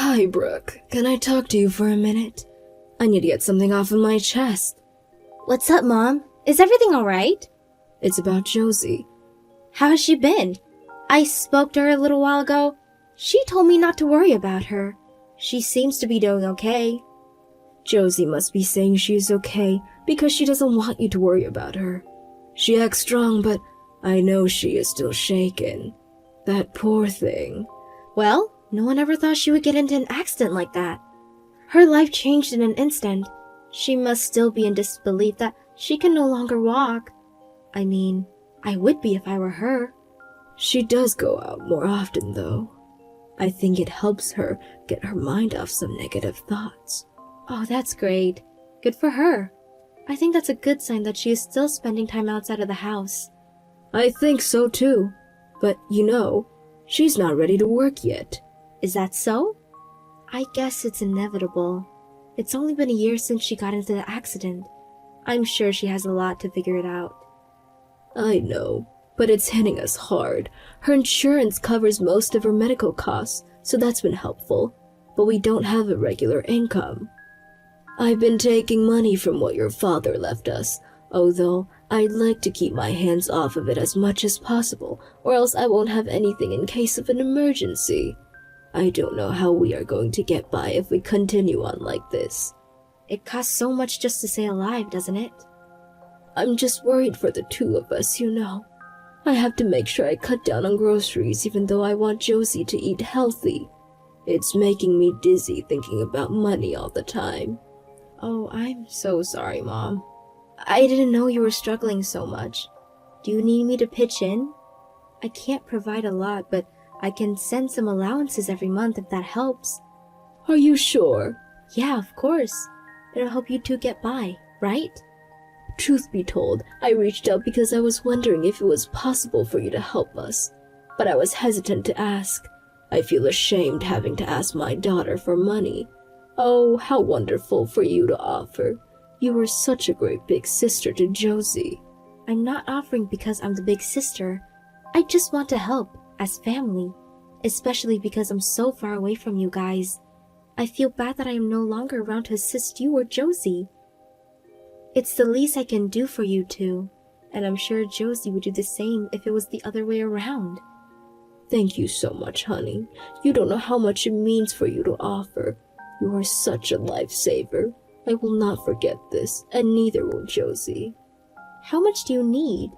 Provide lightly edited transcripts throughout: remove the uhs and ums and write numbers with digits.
Hi, Brooke. Can I talk to you for a minute? I need to get something off of my chest. What's up, Mom? Is everything alright? It's about Josie. How has she been? I spoke to her a little while ago. She told me not to worry about her. She seems to be doing okay. Josie must be saying she is okay because she doesn't want you to worry about her. She acts strong, but I know she is still shaken. That poor thing. Well, no one ever thought she would get into an accident like that. Her life changed in an instant. She must still be in disbelief that she can no longer walk. I mean, I would be if I were her. She does go out more often, though. I think it helps her get her mind off some negative thoughts. Oh, that's great. Good for her. I think that's a good sign that she is still spending time outside of the house. I think so, too. But, she's not ready to work yet. Is that so? I guess it's inevitable. It's only been a year since she got into the accident. I'm sure she has a lot to figure it out. I know, but it's hitting us hard. Her insurance covers most of her medical costs, so that's been helpful. But we don't have a regular income. I've been taking money from what your father left us, although I'd like to keep my hands off of it as much as possible, or else I won't have anything in case of an emergency. I don't know how we are going to get by if we continue on like this. It costs so much just to stay alive, doesn't it? I'm just worried for the two of us, I have to make sure I cut down on groceries even though I want Josie to eat healthy. It's making me dizzy thinking about money all the time. Oh, I'm so sorry, Mom. I didn't know you were struggling so much. Do you need me to pitch in? I can't provide a lot, but I can send some allowances every month if that helps. Are you sure? Yeah, of course. It'll help you two get by, right? Truth be told, I reached out because I was wondering if it was possible for you to help us, but I was hesitant to ask. I feel ashamed having to ask my daughter for money. Oh, how wonderful for you to offer. You were such a great big sister to Josie. I'm not offering because I'm the big sister. I just want to help, as family, especially because I'm so far away from you guys. I feel bad that I am no longer around to assist you or Josie. It's the least I can do for you two, and I'm sure Josie would do the same if it was the other way around. Thank you so much, honey. You don't know how much it means for you to offer. You are such a lifesaver. I will not forget this, and neither will Josie. How much do you need?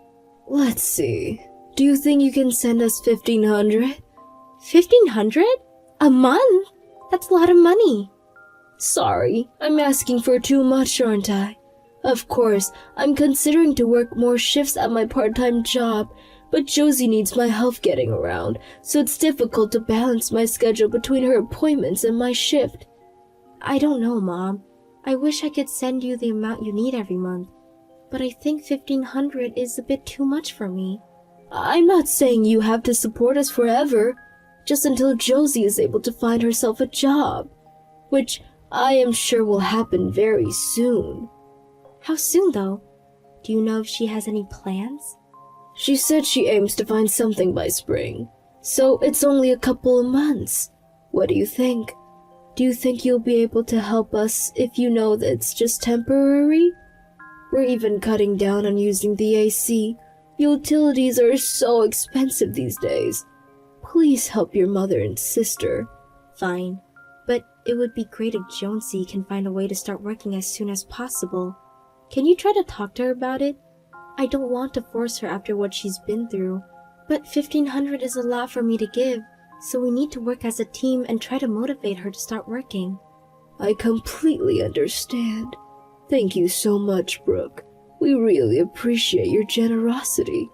Let's see. Do you think you can send us $1,500? $1,500? A month? That's a lot of money. Sorry, I'm asking for too much, aren't I? Of course, I'm considering to work more shifts at my part-time job, but Josie needs my help getting around, so it's difficult to balance my schedule between her appointments and my shift. I don't know, Mom. I wish I could send you the amount you need every month, but I think $1,500 is a bit too much for me. I'm not saying you have to support us forever, just until Josie is able to find herself a job, which I am sure will happen very soon. How soon, though? Do you know if she has any plans? She said she aims to find something by spring, so it's only a couple of months. What do you think? Do you think you'll be able to help us if you know that it's just temporary? We're even cutting down on using the AC. Utilities are so expensive these days. Please help your mother and sister. Fine, but it would be great if Jonesy can find a way to start working as soon as possible. Can you try to talk to her about it? I don't want to force her after what she's been through, but $1,500 is a lot for me to give, so we need to work as a team and try to motivate her to start working. I completely understand. Thank you so much, Brooke. We really appreciate your generosity.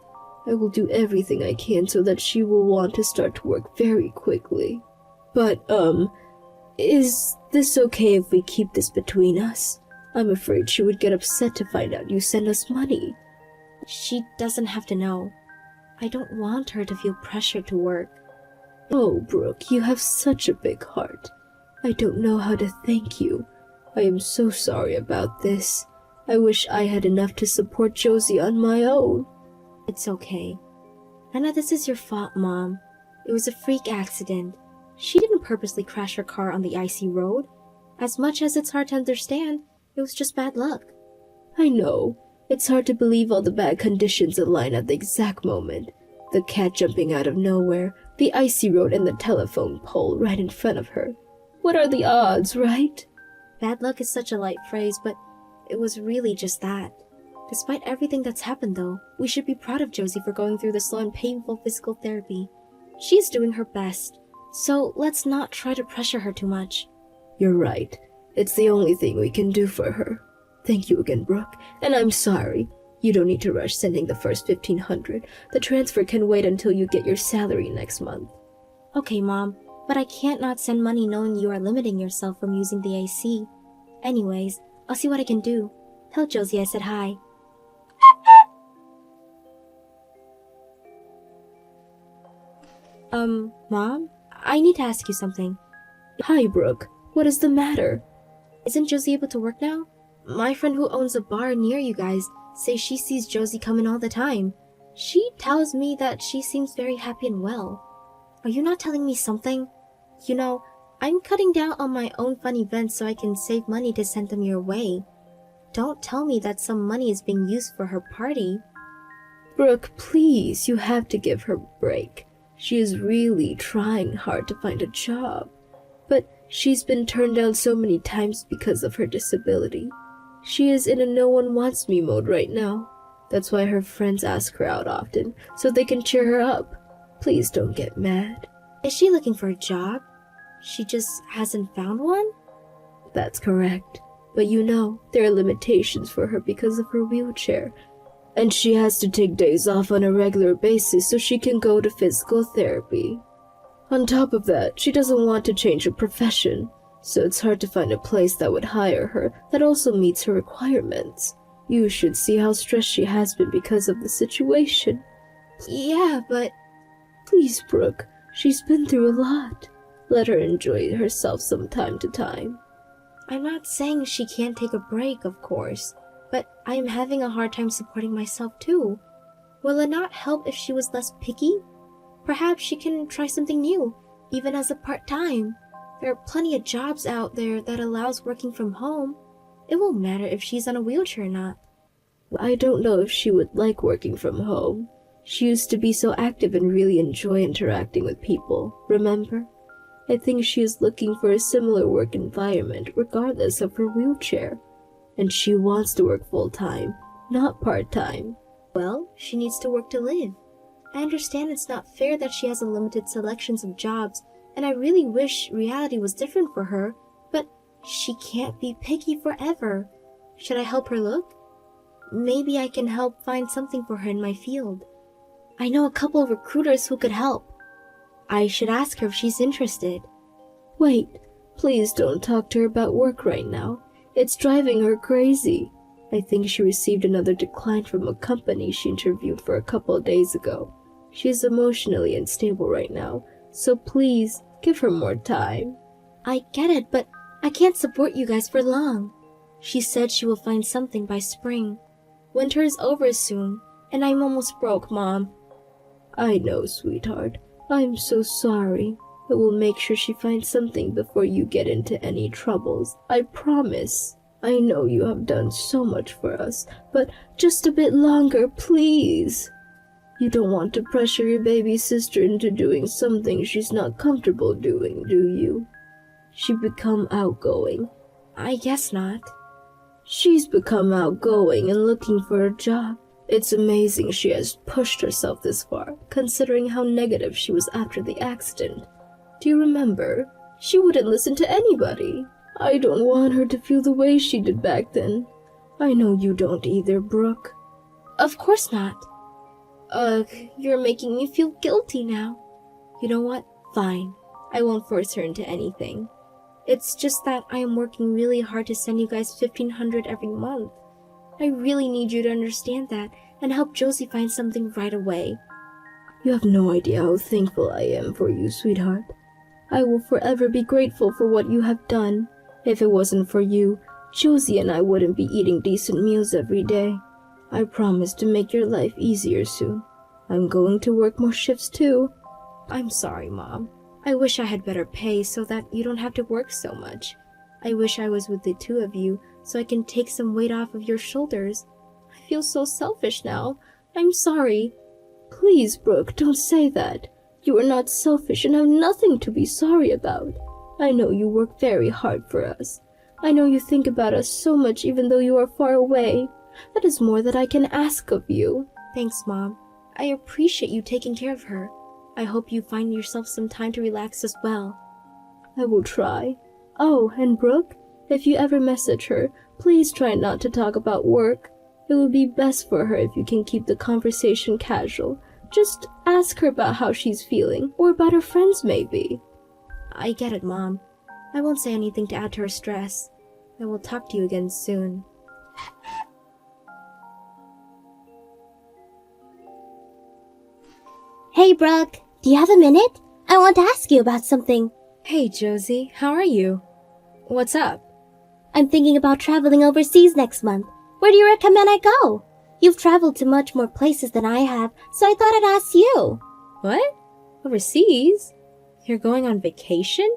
I will do everything I can so that she will want to start to work very quickly. But, is this okay if we keep this between us? I'm afraid she would get upset to find out you send us money. She doesn't have to know. I don't want her to feel pressured to work. Oh, Brooke, you have such a big heart. I don't know how to thank you. I am so sorry about this. I wish I had enough to support Josie on my own. It's okay. None of this is your fault, Mom. It was a freak accident. She didn't didn't purposely crash her car on the icy road. As much as it's hard to understand, it was just bad luck. I know. It's hard to believe all the bad conditions align at the exact moment. The cat jumping out of nowhere, the icy road, and the telephone pole right in front of her. What are the odds, right? Bad luck is such a light phrase, but it was really just that. Despite everything that's happened though, we should be proud of Josie for going through the slow and painful physical therapy. She's doing her best, so let's not try to pressure her too much. You're right. It's the only thing we can do for her. Thank you again, Brooke, and I'm sorry. You don't need to rush sending the first $1,500. The transfer can wait until you get your salary next month. Okay, Mom, but I can't not send money knowing you are limiting yourself from using the AC. Anyways, I'll see what I can do. Tell Josie I said hi. Mom? I need to ask you something. Hi, Brooke. What is the matter? Isn't Josie able to work now? My friend who owns a bar near you guys says she sees Josie come in all the time. She tells me that she seems very happy and well. Are you not telling me something? You know, I'm cutting down on my own fun events so I can save money to send them your way. Don't tell me that some money is being used for her party. Brooke, please, you have to give her a break. She is really trying hard to find a job. But she's been turned down so many times because of her disability. She is in a no-one-wants-me mode right now. That's why her friends ask her out often, so they can cheer her up. Please don't get mad. Is she looking for a job? She just hasn't found one? That's correct. But you know, there are limitations for her because of her wheelchair. And she has to take days off on a regular basis so she can go to physical therapy. On top of that, she doesn't want to change her profession, so it's hard to find a place that would hire her that also meets her requirements. You should see how stressed she has been because of the situation. Yeah, but... Please, Brooke, she's been through a lot. Let her enjoy herself from time to time. I'm not saying she can't take a break, of course, but I am having a hard time supporting myself too. Will it not help if she was less picky? Perhaps she can try something new, even as a part-time. There are plenty of jobs out there that allows working from home. It won't matter if she's on a wheelchair or not. I don't know if she would like working from home. She used to be so active and really enjoy interacting with people, remember? I think she is looking for a similar work environment regardless of her wheelchair. And she wants to work full-time, not part-time. Well, she needs to work to live. I understand it's not fair that she has a limited selections of jobs, and I really wish reality was different for her, but she can't be picky forever. Should I help her look? Maybe I can help find something for her in my field. I know a couple of recruiters who could help. I should ask her if she's interested. Wait, please don't talk to her about work right now. It's driving her crazy. I think she received another decline from a company she interviewed for a couple of days ago. She is emotionally unstable right now, so please give her more time. I get it, but I can't support you guys for long. She said she will find something by spring. Winter is over soon, and I'm almost broke, Mom. I know, sweetheart. I'm so sorry. I will make sure she finds something before you get into any troubles. I promise. I know you have done so much for us, but just a bit longer, please. You don't want to pressure your baby sister into doing something she's not comfortable doing, do you? She become outgoing. I guess not. She's become outgoing and looking for a job. It's amazing she has pushed herself this far, considering how negative she was after the accident. Do you remember? She wouldn't listen to anybody. I don't want her to feel the way she did back then. I know you don't either, Brooke. Of course not. Ugh, you're making me feel guilty now. You know what? Fine. I won't force her into anything. It's just that I am working really hard to send you guys $1,500 every month. I really need you to understand that and help Josie find something right away. You have no idea how thankful I am for you, sweetheart. I will forever be grateful for what you have done. If it wasn't for you, Josie and I wouldn't be eating decent meals every day. I promise to make your life easier soon. I'm going to work more shifts too. I'm sorry, Mom. I wish I had better pay so that you don't have to work so much. I wish I was with the two of you so I can take some weight off of your shoulders. I feel so selfish now. I'm sorry. Please, Brooke, don't say that. You are not selfish and have nothing to be sorry about. I know you work very hard for us. I know you think about us so much even though you are far away. That is more that I can ask of you. Thanks, Mom. I appreciate you taking care of her. I hope you find yourself some time to relax as well. I will try. Oh, and Brooke, if you ever message her, please try not to talk about work. It would be best for her if you can keep the conversation casual. Just ask her about how she's feeling, or about her friends maybe. I get it, Mom. I won't say anything to add to her stress. I will talk to you again soon. Hey, Brooke, do you have a minute? I want to ask you about something. Hey, Josie, how are you? What's up? I'm thinking about traveling overseas next month. Where do you recommend I go? You've traveled to much more places than I have, so I thought I'd ask you. What? Overseas? You're going on vacation?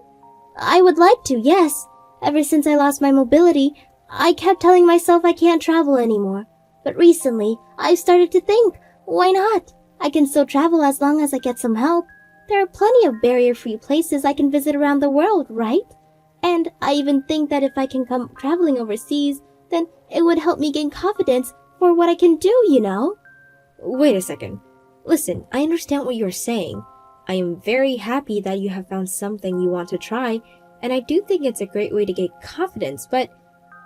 I would like to, yes. Ever since I lost my mobility, I kept telling myself I can't travel anymore. But recently, I've started to think, why not? I can still travel as long as I get some help. There are plenty of barrier-free places I can visit around the world, right? And I even think that if I can come traveling overseas, then it would help me gain confidence for what I can do, you know? Wait a second. Listen, I understand what you're saying. I am very happy that you have found something you want to try, and I do think it's a great way to gain confidence, but...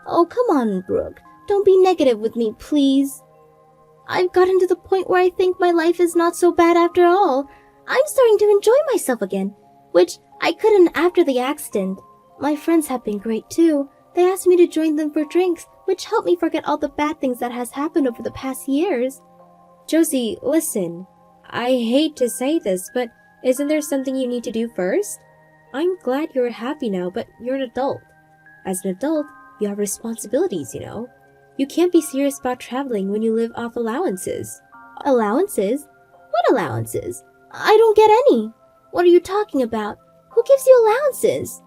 Oh, come on, Brooke. Don't be negative with me, please. I've gotten to the point where I think my life is not so bad after all. I'm starting to enjoy myself again, which I couldn't after the accident. My friends have been great too. They asked me to join them for drinks, which helped me forget all the bad things that has happened over the past years. Josie, listen. I hate to say this, but isn't there something you need to do first? I'm glad you're happy now, but you're an adult. As an adult, you have responsibilities, you know. You can't be serious about traveling when you live off allowances. Allowances? What allowances? I don't get any. What are you talking about? Who gives you allowances?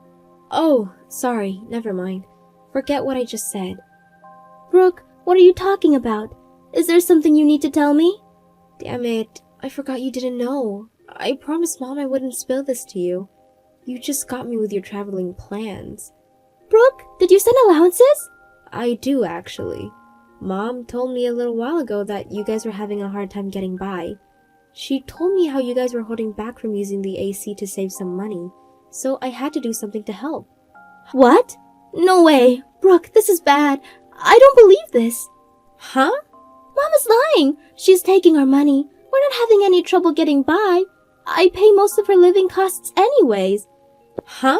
Oh, sorry, never mind. Forget what I just said. Brooke, what are you talking about? Is there something you need to tell me? Damn it, I forgot you didn't know. I promised Mom I wouldn't spill this to you. You just got me with your traveling plans. Brooke, did you send allowances? I do, actually. Mom told me a little while ago that you guys were having a hard time getting by. She told me how you guys were holding back from using the AC to save some money, so I had to do something to help. What? No way. Brooke, this is bad. I don't believe this. Huh? Mom is lying. She's taking our money. We're not having any trouble getting by. I pay most of her living costs anyways. Huh?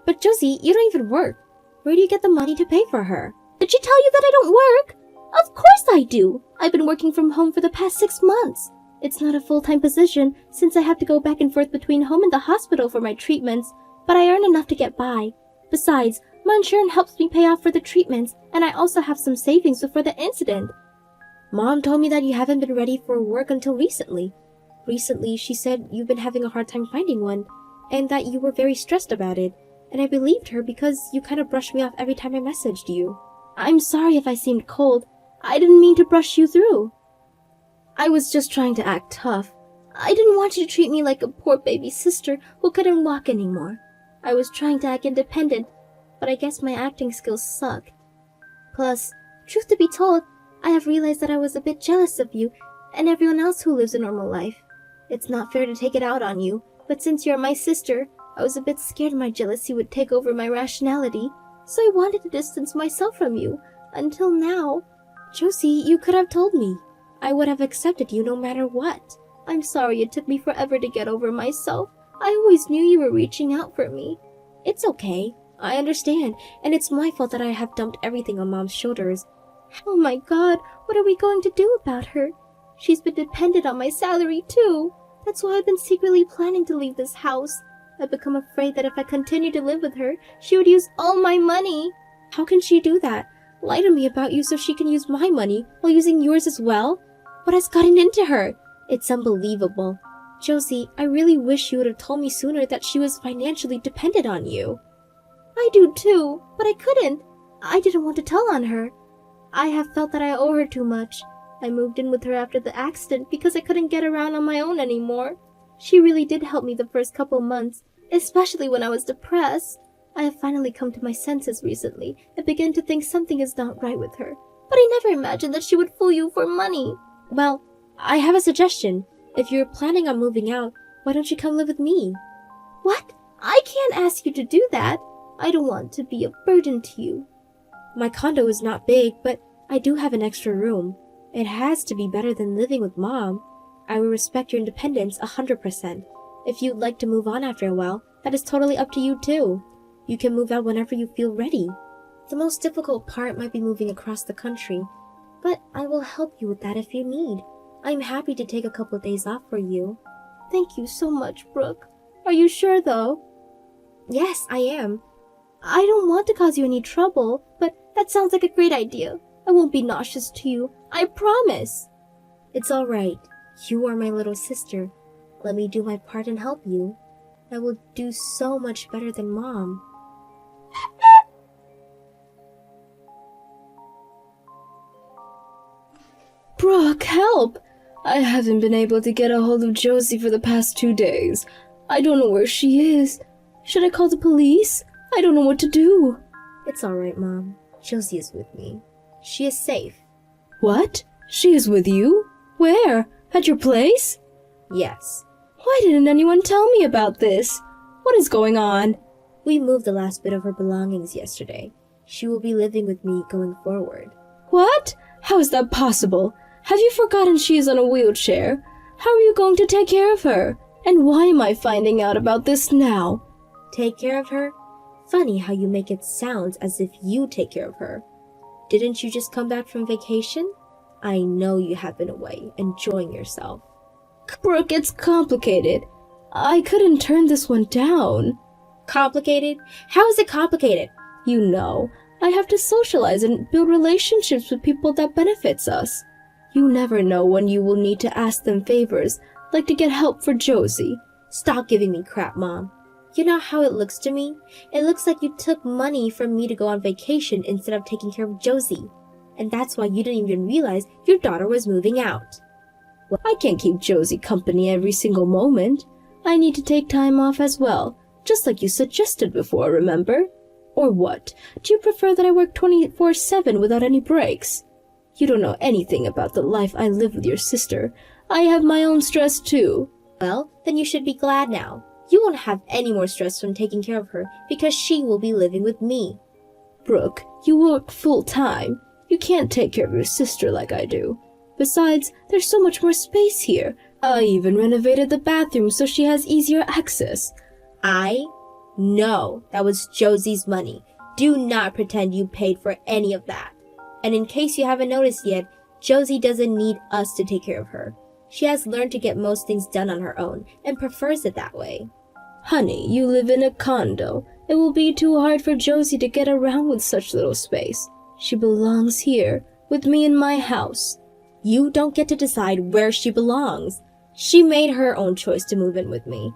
But Josie, you don't even work. Where do you get the money to pay for her? Did she tell you that I don't work? Of course I do. I've been working from home for the past 6 months. It's not a full-time position since I have to go back and forth between home and the hospital for my treatments, but I earn enough to get by. Besides, my insurance helps me pay off for the treatments, and I also have some savings before the incident. Mom told me that you haven't been ready for work until recently. Recently, she said you've been having a hard time finding one, and that you were very stressed about it, and I believed her because you kind of brushed me off every time I messaged you. I'm sorry if I seemed cold. I didn't mean to brush you through. I was just trying to act tough. I didn't want you to treat me like a poor baby sister who couldn't walk anymore. I was trying to act independent, but I guess my acting skills sucked. Plus, truth to be told, I have realized that I was a bit jealous of you and everyone else who lives a normal life. It's not fair to take it out on you, but since you're my sister, I was a bit scared my jealousy would take over my rationality, so I wanted to distance myself from you. Until now. Josie, you could have told me. I would have accepted you no matter what. I'm sorry it took me forever to get over myself. I always knew you were reaching out for me. It's okay. I understand, and it's my fault that I have dumped everything on Mom's shoulders. Oh my God, what are we going to do about her? She's been dependent on my salary too. That's why I've been secretly planning to leave this house. I've become afraid that if I continue to live with her, she would use all my money. How can she do that? Lie to me about you so she can use my money while using yours as well? What has gotten into her? It's unbelievable. Josie, I really wish you would have told me sooner that she was financially dependent on you. I do too, but I couldn't. I didn't want to tell on her. I have felt that I owe her too much. I moved in with her after the accident because I couldn't get around on my own anymore. She really did help me the first couple months, especially when I was depressed. I have finally come to my senses recently and began to think something is not right with her. But I never imagined that she would fool you for money. Well, I have a suggestion. If you're planning on moving out, why don't you come live with me? What? I can't ask you to do that. I don't want to be a burden to you. My condo is not big, but I do have an extra room. It has to be better than living with Mom. I will respect your independence 100%. If you'd like to move on after a while, that is totally up to you too. You can move out whenever you feel ready. The most difficult part might be moving across the country, but I will help you with that if you need. I'm happy to take a couple of days off for you. Thank you so much, Brooke. Are you sure though? Yes, I am. I don't want to cause you any trouble, but that sounds like a great idea. I won't be nauseous to you. I promise. It's all right. You are my little sister. Let me do my part and help you. I will do so much better than Mom. Brooke, help! I haven't been able to get a hold of Josie for the past 2 days. I don't know where she is. Should I call the police? I don't know what to do. It's all right, Mom. Josie is with me. She is safe. What? She is with you? Where? At your place? Yes. Why didn't anyone tell me about this? What is going on? We moved the last bit of her belongings yesterday. She will be living with me going forward. What? How is that possible? Have you forgotten she is on a wheelchair? How are you going to take care of her? And why am I finding out about this now? Take care of her? Funny how you make it sound as if you take care of her. Didn't you just come back from vacation? I know you have been away, enjoying yourself. Brooke, it's complicated. I couldn't turn this one down. Complicated? How is it complicated? You know, I have to socialize and build relationships with people that benefits us. You never know when you will need to ask them favors, like to get help for Josie. Stop giving me crap, Mom. You know how it looks to me? It looks like you took money from me to go on vacation instead of taking care of Josie. And that's why you didn't even realize your daughter was moving out. Well, I can't keep Josie company every single moment. I need to take time off as well, just like you suggested before, remember? Or what? Do you prefer that I work 24/7 without any breaks? You don't know anything about the life I live with your sister. I have my own stress too. Well, then you should be glad now. You won't have any more stress from taking care of her because she will be living with me. Brooke, you work full-time. You can't take care of your sister like I do. Besides, there's so much more space here. I even renovated the bathroom so she has easier access. No, that was Josie's money. Do not pretend you paid for any of that. And in case you haven't noticed yet, Josie doesn't need us to take care of her. She has learned to get most things done on her own and prefers it that way. Honey, you live in a condo. It will be too hard for Josie to get around with such little space. She belongs here, with me in my house. You don't get to decide where she belongs. She made her own choice to move in with me.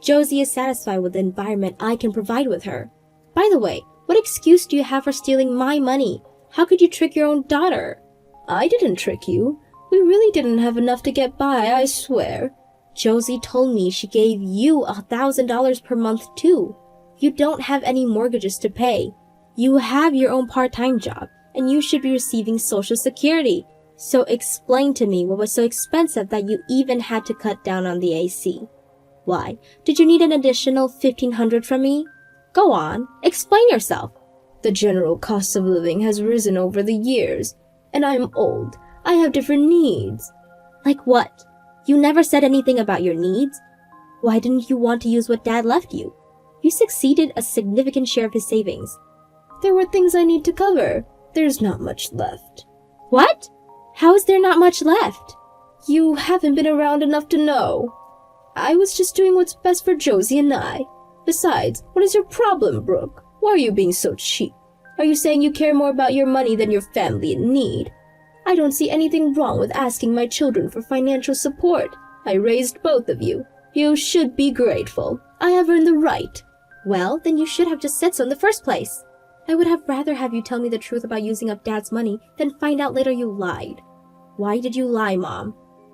Josie is satisfied with the environment I can provide with her. By the way, what excuse do you have for stealing my money? How could you trick your own daughter? I didn't trick you. We really didn't have enough to get by, I swear. Josie told me she gave you $1,000 per month too. You don't have any mortgages to pay. You have your own part-time job, and you should be receiving Social Security. So explain to me what was so expensive that you even had to cut down on the AC. Why? Did you need an additional $1,500 from me? Go on, explain yourself. The general cost of living has risen over the years, and I'm old. I have different needs. Like what? You never said anything about your needs. Why didn't you want to use what Dad left you? You succeeded a significant share of his savings. There were things I need to cover. There's not much left. What? How is there not much left? You haven't been around enough to know. I was just doing what's best for Josie and I. Besides, what is your problem, Brooke? Why are you being so cheap? Are you saying you care more about your money than your family in need? I don't see anything wrong with asking my children for financial support. I raised both of you. You should be grateful. I have earned the right. Well, then you should have just said so in the first place. I would have rather have you tell me the truth about using up Dad's money than find out later you lied. Why did you lie, Mom?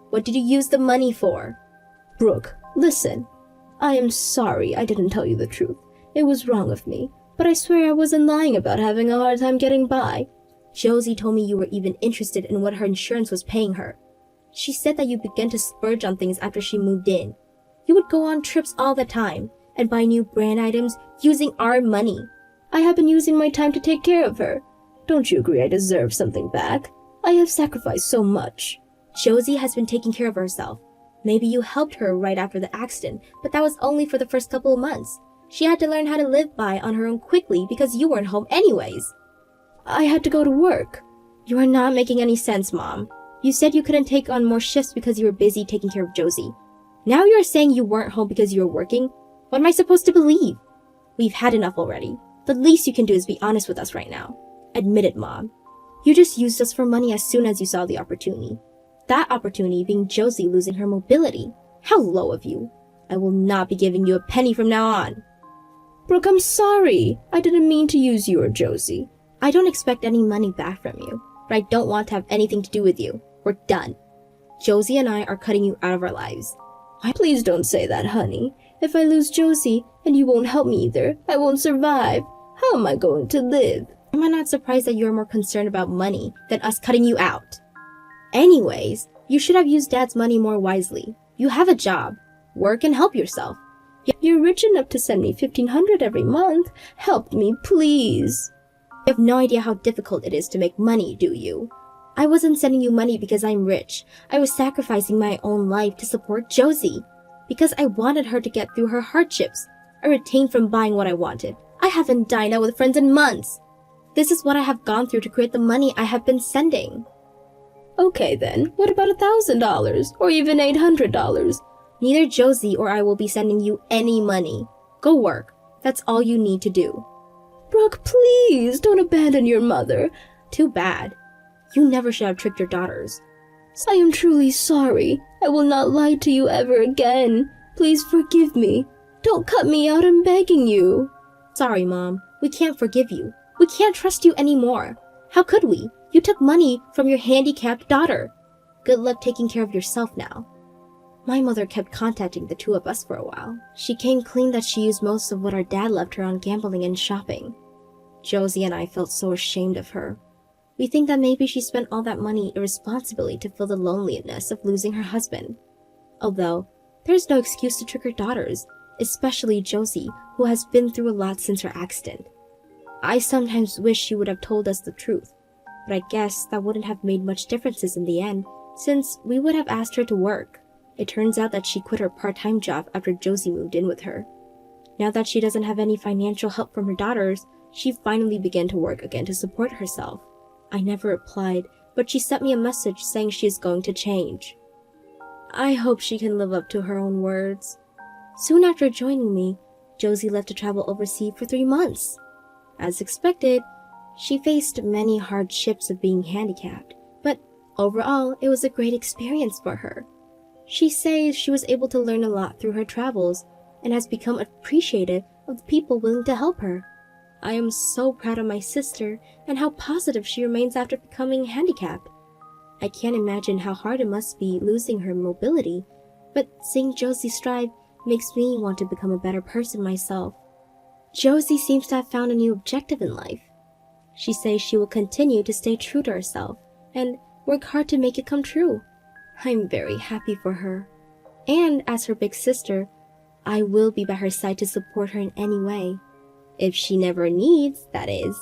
What did you use the money for? Brooke, listen. I am sorry I didn't tell you the truth. It was wrong of me, but I swear I wasn't lying about having a hard time getting by. Josie told me you were even interested in what her insurance was paying her. She said that you began to splurge on things after she moved in. You would go on trips all the time and buy new brand items using our money. I have been using my time to take care of her. Don't you agree I deserve something back? I have sacrificed so much. Josie has been taking care of herself. Maybe you helped her right after the accident, but that was only for the first couple of months. She had to learn how to live by on her own quickly because you weren't home anyways. I had to go to work. You are not making any sense, Mom. You said you couldn't take on more shifts because you were busy taking care of Josie. Now you're saying you weren't home because you were working? What am I supposed to believe? We've had enough already. The least you can do is be honest with us right now. Admit it, Mom. You just used us for money as soon as you saw the opportunity. That opportunity being Josie losing her mobility. How low of you. I will not be giving you a penny from now on. Brooke, I'm sorry. I didn't mean to use you or Josie. I don't expect any money back from you, but I don't want to have anything to do with you. We're done. Josie and I are cutting you out of our lives. Please don't say that, honey. If I lose Josie, and you won't help me either, I won't survive. How am I going to live? Am I not surprised that you're more concerned about money than us cutting you out? Anyways, you should have used Dad's money more wisely. You have a job. Work and help yourself. You're rich enough to send me $1,500 every month. Help me, please. You have no idea how difficult it is to make money, do you? I wasn't sending you money because I'm rich. I was sacrificing my own life to support Josie. Because I wanted her to get through her hardships. I retained from buying what I wanted. I haven't dined out with friends in months. This is what I have gone through to create the money I have been sending. Okay then, what about $1,000 or even $800? Neither Josie or I will be sending you any money. Go work. That's all you need to do. Brooke, please don't abandon your mother. Too bad. You never should have tricked your daughters. I am truly sorry. I will not lie to you ever again. Please forgive me. Don't cut me out, I'm begging you. Sorry, Mom. We can't forgive you. We can't trust you anymore. How could we? You took money from your handicapped daughter. Good luck taking care of yourself now. My mother kept contacting the two of us for a while. She came clean that she used most of what our dad left her on gambling and shopping. Josie and I felt so ashamed of her. We think that maybe she spent all that money irresponsibly to fill the loneliness of losing her husband. Although, there's no excuse to trick her daughters, especially Josie, who has been through a lot since her accident. I sometimes wish she would have told us the truth, but I guess that wouldn't have made much differences in the end, since we would have asked her to work. It turns out that she quit her part-time job after Josie moved in with her. Now that she doesn't have any financial help from her daughters, she finally began to work again to support herself. I never replied, but she sent me a message saying she is going to change. I hope she can live up to her own words. Soon after joining me, Josie left to travel overseas for 3 months. As expected, she faced many hardships of being handicapped, but overall, it was a great experience for her. She says she was able to learn a lot through her travels and has become appreciative of the people willing to help her. I am so proud of my sister and how positive she remains after becoming handicapped. I can't imagine how hard it must be losing her mobility, but seeing Josie strive makes me want to become a better person myself. Josie seems to have found a new objective in life. She says she will continue to stay true to herself and work hard to make it come true. I'm very happy for her. And as her big sister, I will be by her side to support her in any way. If she never needs, that is.